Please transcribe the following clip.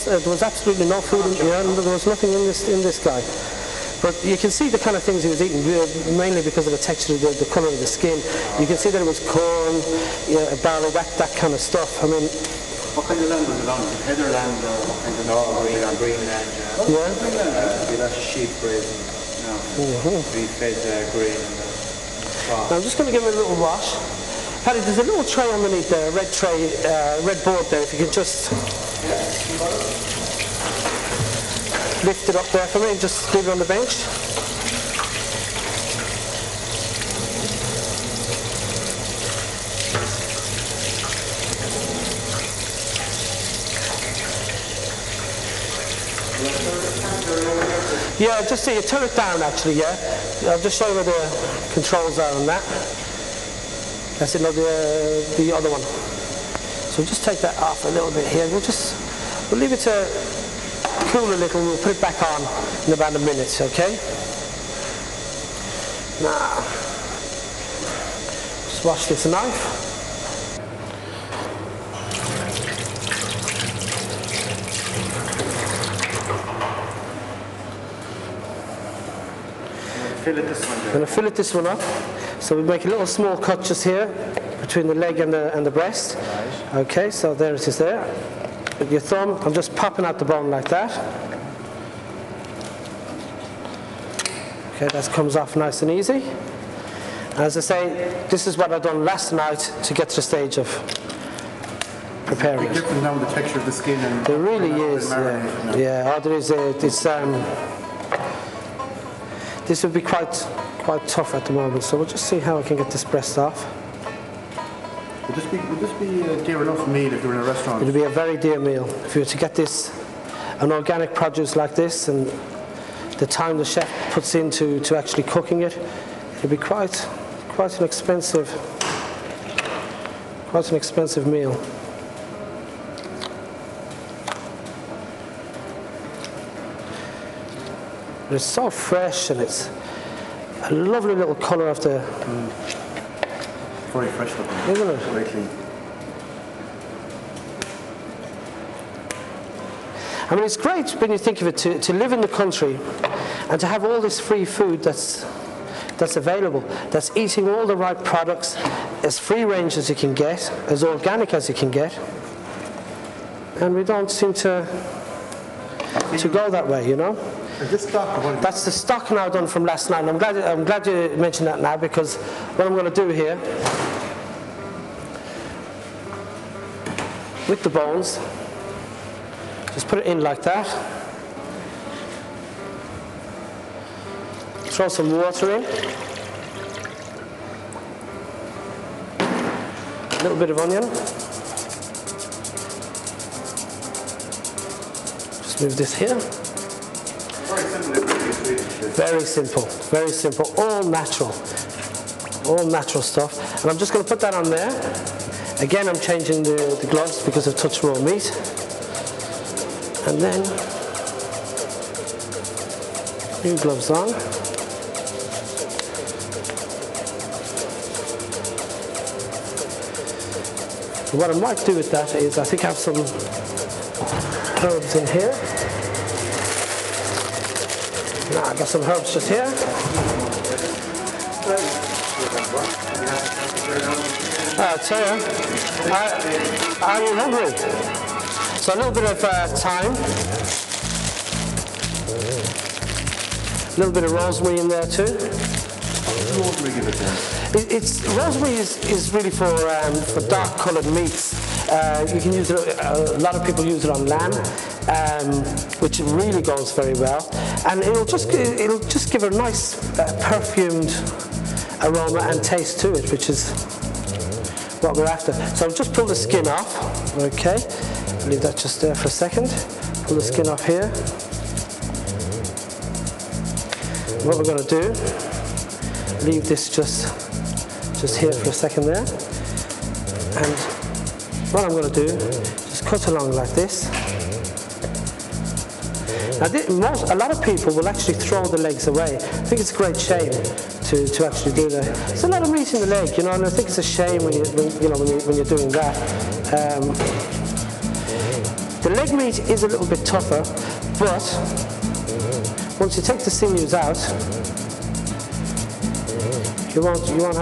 there was absolutely no food in here, and there was nothing in this guy. But you can see the kind of things he was eating, mainly because of the texture, the colour of the skin. You can see that it was corn, barley, that kind of stuff. I mean, what kind of land was it on? Heather land or what kind of green land? Yeah. That's sheep grazing. We fed grain. Now I'm just going to give it a little wash. Paddy, there's a little tray underneath there, a red tray, red board there. If you can just lift it up there for me and just leave it on the bench. Yeah, just see, you turn it down actually, yeah. I'll just show you where the controls are on that. That's it, no, the other one. So we'll just take that off a little bit here. We'll leave it to cool a little and we'll put it back on in about a minute, okay? Now, just wash this knife. Fillet this one. I'm going to fillet this one up. So we make a little small cut just here between the leg and the breast. Right. Okay, so there it is there. With your thumb, I'm just popping out the bone like that. Okay, that comes off nice and easy. As I say, this is what I've done last night to get to the stage of preparing it. It's different now with the texture of the skin. And there really is, yeah. Yeah, oh, there is this would be quite tough at the moment, so we'll just see how I can get this breast off. Would this be a dear enough meal if you were in a restaurant? It would be a very dear meal. If you were to get this, an organic produce like this, and the time the chef puts into actually cooking it, it'd be quite an expensive meal. But it's so fresh and it's a lovely little colour of the... Very fresh looking. Isn't it? Very clean. I mean, it's great when you think of it to live in the country and to have all this free food that's available, that's eating all the right products, as free range as you can get, as organic as you can get. And we don't seem to go that way, you know? Is this stock? That's the stock now done from last night. And I'm glad you mentioned that now, because what I'm going to do here with the bones, just put it in like that. Throw some water in. A little bit of onion. Just move this here. Very simple, very simple, all natural stuff. And I'm just going to put that on there. Again, I'm changing the gloves because I've touched raw meat. And then, new gloves on. And what I might do with that is, I think I have some herbs in here. Now I've got some herbs just here. I tell you, are you hungry? So a little bit of thyme, a little bit of rosemary in there too. Rosemary, give it then. Rosemary is really for dark coloured meats. You can use it. A lot of people use it on lamb, which really goes very well, and it'll just give a nice perfumed aroma and taste to it, which is what we're after. So I'll just pull the skin off. Okay, leave that just there for a second. Pull the skin off here. What we're going to do, leave this just here for a second there, and what I'm going to do, just cut along like this. Now, a lot of people will actually throw the legs away. I think it's a great shame to actually do that. There's a lot of meat in the leg, you know, and I think it's a shame when you're doing that. The leg meat is a little bit tougher, but once you take the sinews out, you won't